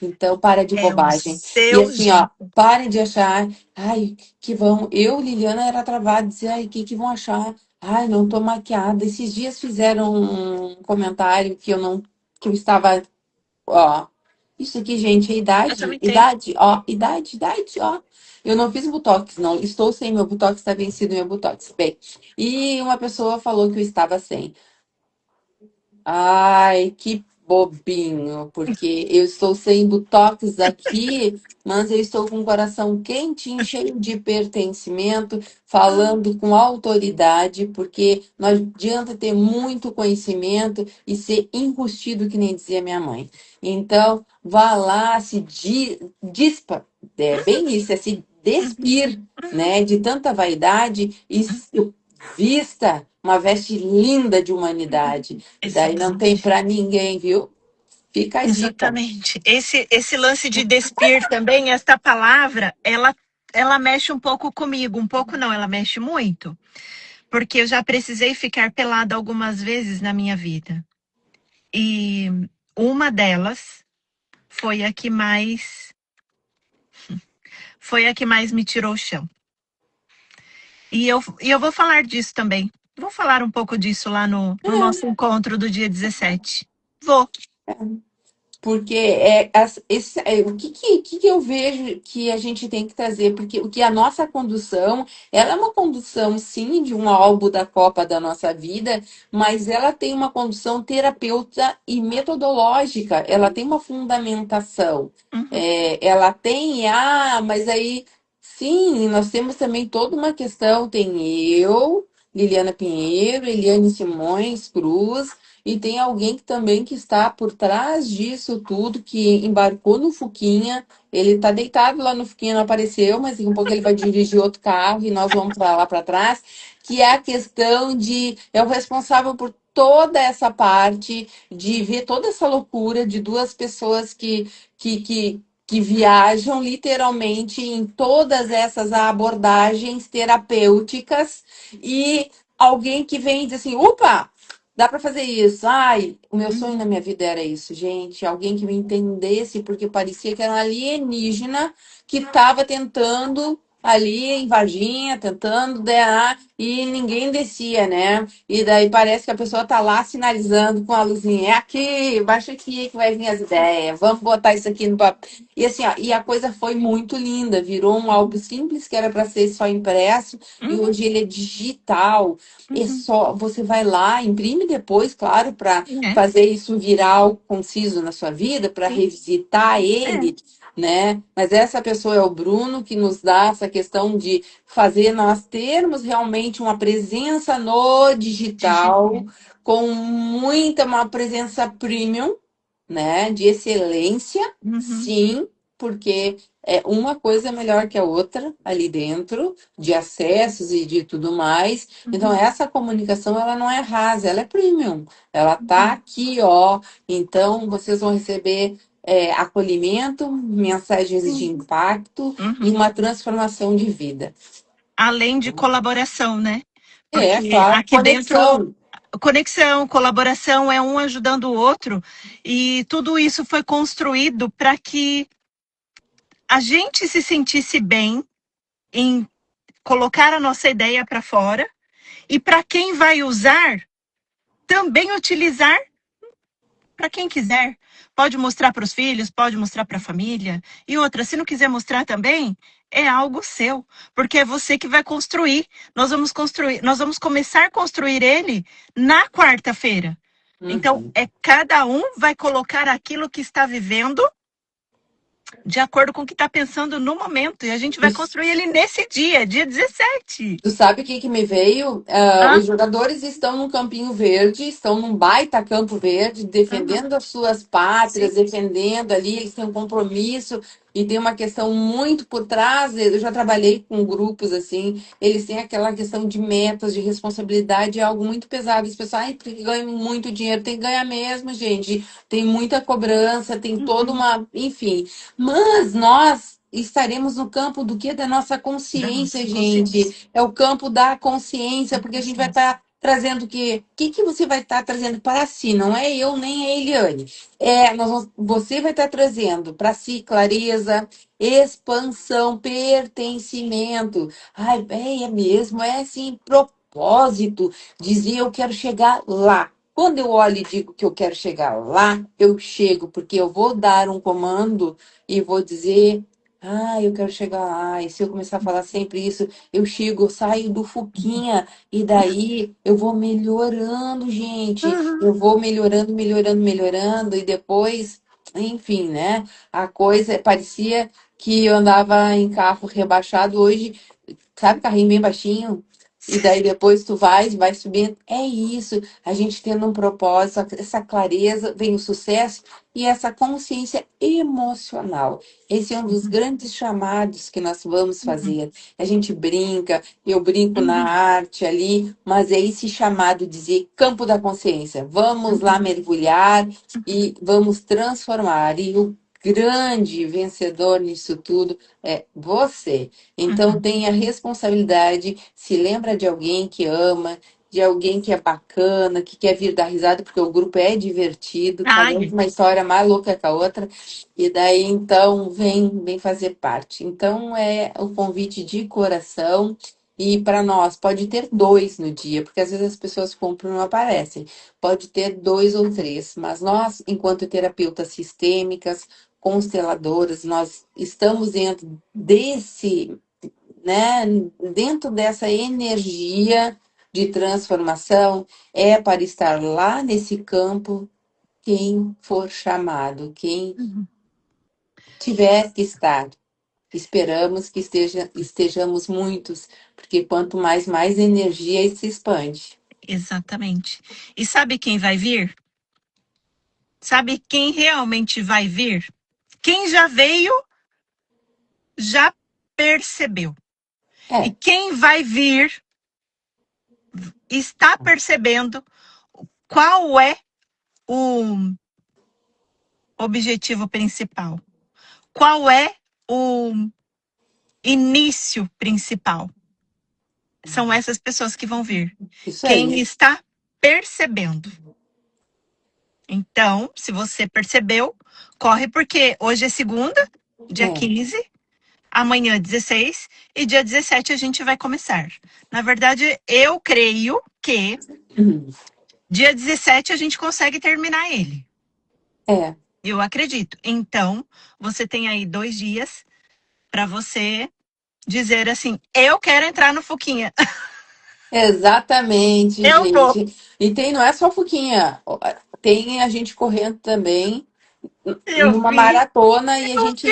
Então, para de É o bobagem. E seu assim, ó, jeito. parem de achar, ai, que vão. Eu, Liliana, era travada, dizia, ai, que vão achar? Ai, não tô maquiada. Esses dias fizeram um comentário que eu não, que eu estava, ó. Isso aqui, gente, é Eu idade, também tenho. idade, ó, idade, ó. Eu não fiz botox, não. Estou sem meu botox, está vencido meu botox. Bem, e uma pessoa falou que eu estava sem. Ai, que bobinho, porque eu estou sem botox aqui, mas eu estou com o coração quentinho, cheio de pertencimento, falando com autoridade, porque não adianta ter muito conhecimento e ser enrustido, que nem dizia minha mãe. Então, vá lá, dispa, é bem isso, é se Uhum, despir, uhum. né, de tanta vaidade e vista uma veste linda de humanidade. E daí não tem Exatamente. para ninguém, viu? Fica a dica. Exatamente. Esse lance de despir também, esta palavra, ela mexe um pouco comigo. Um pouco não, ela mexe muito. Porque eu já precisei ficar pelada algumas vezes na minha vida. E uma delas foi a que mais foi a que mais me tirou o chão. E eu vou falar disso também. Vou falar um pouco disso lá no nosso encontro do dia 17. Vou. Porque o que eu vejo que a gente tem que trazer, porque o que a nossa condução, ela é uma condução, sim, de um álbum da Copa da nossa vida, mas ela tem uma condução terapeuta e metodológica, ela tem uma fundamentação. Uhum, Ela tem, mas aí, sim, nós temos também toda uma questão, tem eu, Liliana Pinheiro, Eliane Simões Cruz, e tem alguém que também que está por trás disso tudo, que embarcou no Fuquinha. Ele está deitado lá no Fuquinha, não apareceu, mas daqui a um pouco ele vai dirigir outro carro e nós vamos para lá para trás. Que é a questão de. É o responsável por toda essa parte, de ver toda essa loucura de duas pessoas que viajam literalmente em todas essas abordagens terapêuticas e alguém que vem e diz assim: opa! Dá para fazer isso. Ai, o meu sonho na uhum. minha vida era isso, gente. Alguém que me entendesse, porque parecia que era um alienígena que estava tentando ali em Varginha, tentando DNA, e ninguém descia, né? E daí parece que a pessoa tá lá sinalizando com a luzinha. É aqui, baixa aqui que vai vir as ideias. Vamos botar isso aqui no papel. E assim, ó, e a coisa foi muito linda. Virou um álbum simples que era para ser só impresso, e Uhum, hoje ele é digital. É uhum. só, você vai lá, imprime depois, claro, para É, fazer isso virar algo conciso na sua vida, para sim. revisitar É. ele, né? Mas essa pessoa é o Bruno que nos dá essa questão de fazer nós termos realmente uma presença no digital, Digital. com muita, uma presença premium, né? De excelência, Uhum, sim, porque uma coisa é melhor que a outra ali dentro, de acessos e de tudo mais. Então, uhum, essa comunicação, ela não é rasa, ela é premium. Ela tá uhum, aqui, ó. Então, vocês vão receber acolhimento, mensagens de sim. impacto e Uhum. uma transformação de vida. Além de colaboração, né? É, Porque claro, aqui dentro, conexão. conexão, colaboração é um ajudando o outro, e tudo isso foi construído para que a gente se sentisse bem em colocar a nossa ideia para fora, e para quem vai usar, também utilizar para quem quiser. Pode mostrar para os filhos, pode mostrar para a família. E outra, se não quiser mostrar também, é algo seu, porque é você que vai construir. Nós vamos começar a construir ele na quarta-feira. Então, Uhum. é cada um vai colocar aquilo que está vivendo de acordo com o que está pensando no momento. E a gente vai construir ele nesse dia, dia 17. Tu sabe o que que me veio? Ah, Os jogadores estão num campinho verde, estão num baita campo verde, uhum, defendendo as suas pátrias, sim. defendendo ali, eles têm um compromisso e tem uma questão muito por trás. Eu já trabalhei com grupos assim, eles têm aquela questão de metas, de responsabilidade, é algo muito pesado. As pessoas, ai, porque ganham muito dinheiro, tem que ganhar mesmo, gente. Tem muita cobrança, tem toda Uhum. uma, enfim. Mas nós estaremos no campo do que? Da nossa Da consciência, nossa consciência, gente. É o campo da consciência, da porque a gente vai estar consciência. trazendo o que você vai estar trazendo para si, não é eu nem a Eliane. É, você vai estar trazendo para si clareza, expansão, pertencimento. Ai, é mesmo, é assim, propósito, dizer eu quero chegar lá. Quando eu olho e digo que eu quero chegar lá, eu chego, porque eu vou dar um comando e vou dizer, eu quero chegar lá. E se eu começar a falar sempre isso, eu chego, eu saio do Fuquinha, e daí eu vou melhorando, gente. Eu Uhum. vou melhorando, melhorando, melhorando, e depois, enfim, né? A coisa parecia que eu andava em carro rebaixado hoje, sabe, carrinho bem baixinho? E daí depois tu vai subindo. É isso, a gente tendo um propósito, essa clareza, vem o sucesso e essa consciência emocional. Esse é um dos grandes chamados que nós vamos Uhum. fazer. A gente brinca, eu brinco na Uhum. arte ali, mas é esse chamado de dizer campo da consciência. Vamos lá Uhum. mergulhar e vamos transformar. E o grande vencedor nisso tudo é você. Então Uhum. tenha responsabilidade, se lembra de alguém que ama, de alguém que é bacana, que quer vir dar risada, porque o grupo é divertido, cada um com Ai, uma história mais louca que a outra, e daí então vem fazer parte. Então é o convite de coração. E para nós, pode ter dois no dia, porque às vezes as pessoas compram e não aparecem. Pode ter dois ou três, mas nós, enquanto terapeutas sistêmicas, consteladoras, nós estamos né, dentro dessa energia de transformação, é para estar lá nesse campo quem for chamado, quem uhum. tiver que estar. Esperamos que estejamos muitos, porque quanto mais energia se expande. Exatamente. E sabe quem vai vir? Sabe quem realmente vai vir? Quem já veio, já percebeu. E É, quem vai vir, está percebendo qual é o objetivo principal. Qual é o início principal? São essas pessoas que vão vir. isso Quem aí. está percebendo. Então, se você percebeu, corre porque hoje é segunda, dia É. 15, amanhã 16 e dia 17 a gente vai começar. Na verdade, eu creio que dia 17 a gente consegue terminar ele. É. Eu acredito. Então, você tem aí 2 dias para você dizer assim: eu quero entrar no Fuquinha. Exatamente, Eu vou. gente. E tem, não é só Fuquinha, tem a gente correndo também Eu numa vi, maratona e a eu gente vi.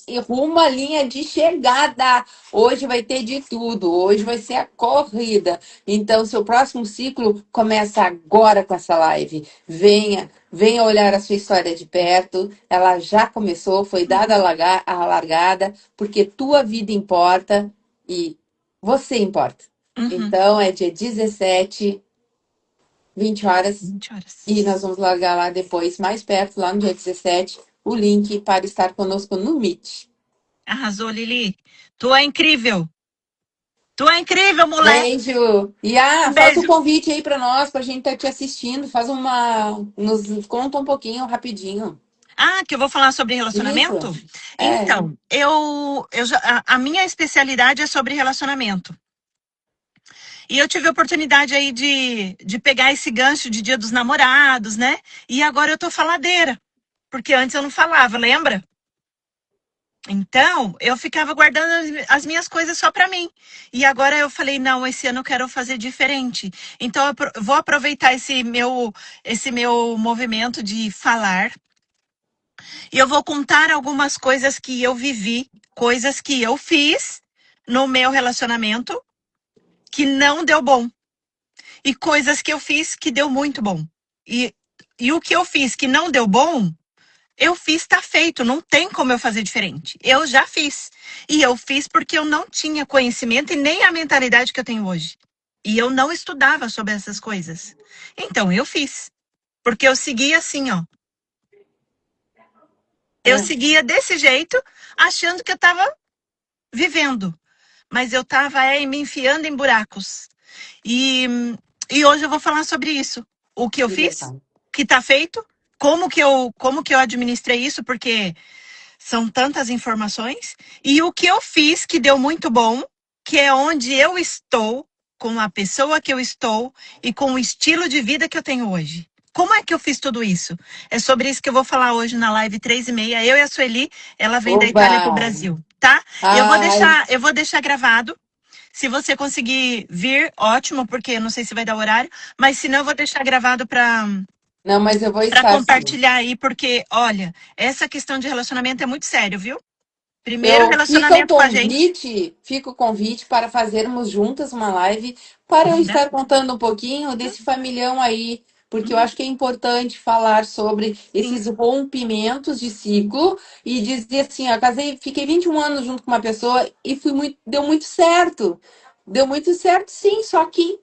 e rumo à linha de chegada. Hoje vai ter de tudo, hoje vai ser a corrida. Então, seu próximo ciclo começa agora com essa live. Venha olhar a sua história de perto. Ela já começou, foi dada a largada, porque tua vida importa e você importa. Uhum. Então, é dia 17, 20 horas. 20 E nós horas. vamos largar lá depois, mais perto, lá no dia 17, o link para estar conosco no Meet. Arrasou, Lili. Tu é incrível. Tu é incrível, mulher. Beijo! E Um faz o beijo. convite aí para nós, para a gente estar te assistindo. Faz uma. Nos conta um pouquinho, rapidinho. Ah, que eu vou falar sobre Isso. relacionamento? É. Então, a minha especialidade é sobre relacionamento. E eu tive a oportunidade aí de pegar esse gancho de Dia dos Namorados, né? E agora eu tô faladeira. Porque antes eu não falava, lembra? Então, eu ficava guardando as minhas coisas só para mim. E agora eu falei, não, esse ano eu quero fazer diferente. Então, eu vou aproveitar esse meu movimento de falar. E eu vou contar algumas coisas que eu vivi, coisas que eu fiz no meu relacionamento que não deu bom. E coisas que eu fiz que deu muito bom. E, e o que eu fiz que não deu bom, eu fiz, tá feito, não tem como eu fazer diferente. Eu já fiz. E eu fiz porque eu não tinha conhecimento e nem a mentalidade que eu tenho hoje. E eu não estudava sobre essas coisas. Então eu fiz. Porque eu seguia assim, ó. Eu É. seguia desse jeito, achando que eu tava vivendo. Mas eu tava me enfiando em buracos. E E hoje eu vou falar sobre isso. O que eu Que fiz, legal. o que tá feito, como que eu administrei isso, porque são tantas informações. E o que eu fiz que deu muito bom, que é onde eu estou, com a pessoa que eu estou e com o estilo de vida que eu tenho hoje. Como é que eu fiz tudo isso? É sobre isso que eu vou falar hoje na live 3h30. Eu e a Sueli, ela vem da Oba! Itália para o Brasil, tá? Ai, Eu vou deixar gravado. Se você conseguir vir, ótimo, porque eu não sei se vai dar horário, mas se não, eu vou deixar gravado não, mas eu vou para estar sim. compartilhar aí, porque, olha, essa questão de relacionamento é muito sério, viu? Primeiro Eu relacionamento com a gente. fica o convite para fazermos juntas uma live para eu Né? estar contando um pouquinho desse familhão aí, porque eu acho que é importante falar sobre Sim. esses rompimentos de ciclo e dizer assim, ó, casei, fiquei 21 anos junto com uma pessoa e fui muito, deu muito certo. Deu muito certo, sim, só que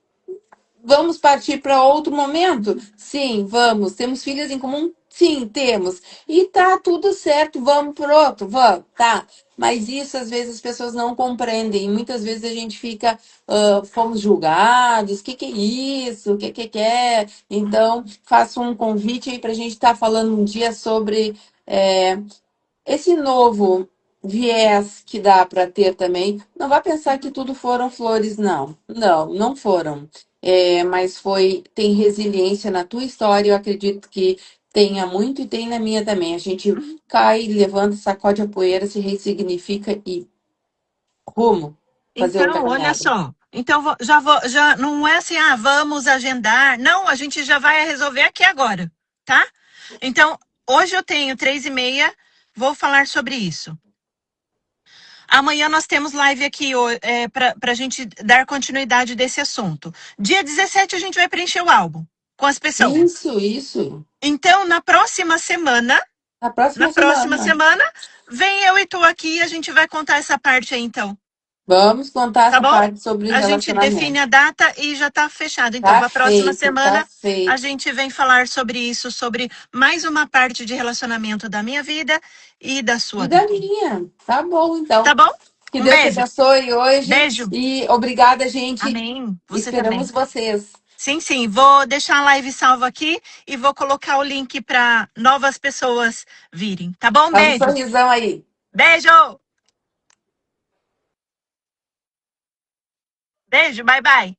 vamos partir para outro momento? Sim, vamos. Temos filhas em comum? Sim, temos. E tá tudo certo, vamos pro outro, vamos, tá. Mas isso às vezes as pessoas não compreendem. Muitas vezes a gente fica, fomos julgados, o que é isso? O que é? Então, faço um convite aí para a gente estar falando um dia sobre esse novo viés que dá para ter também, não vai pensar que tudo foram flores, não. Não, não foram. Mas tem resiliência na tua história, eu acredito que tenha muito e tem na minha também. A gente cai, levanta, sacode a poeira, se ressignifica e rumo, fazer outra Então, olha caminhada. só. Então, já não é assim, vamos agendar. Não, a gente já vai resolver aqui agora, tá? Então, hoje eu tenho 3h30, vou falar sobre isso. Amanhã nós temos live aqui para a gente dar continuidade desse assunto. Dia 17 a gente vai preencher o álbum com as pessoas. Isso. Então, Na na próxima próxima semana. semana, vem eu e tu aqui e a gente vai contar essa parte aí, então. Vamos contar Tá essa bom? parte sobre A gente define relacionamento. a data e já tá fechado. Então, Tá a próxima feito, tá semana a feito. gente vem falar sobre isso, sobre mais uma parte de relacionamento da minha vida e da sua E da vida. minha. Tá bom, Tá então. bom? Que Um Deus te beijo. abençoe hoje Beijo. e obrigada, gente. Amém. Você Esperamos também. vocês. Sim, sim. Vou deixar a live salva aqui e vou colocar o link para novas pessoas virem. Tá bom? Dá um Beijo. sorrisão aí. Beijo. Beijo. Bye, bye.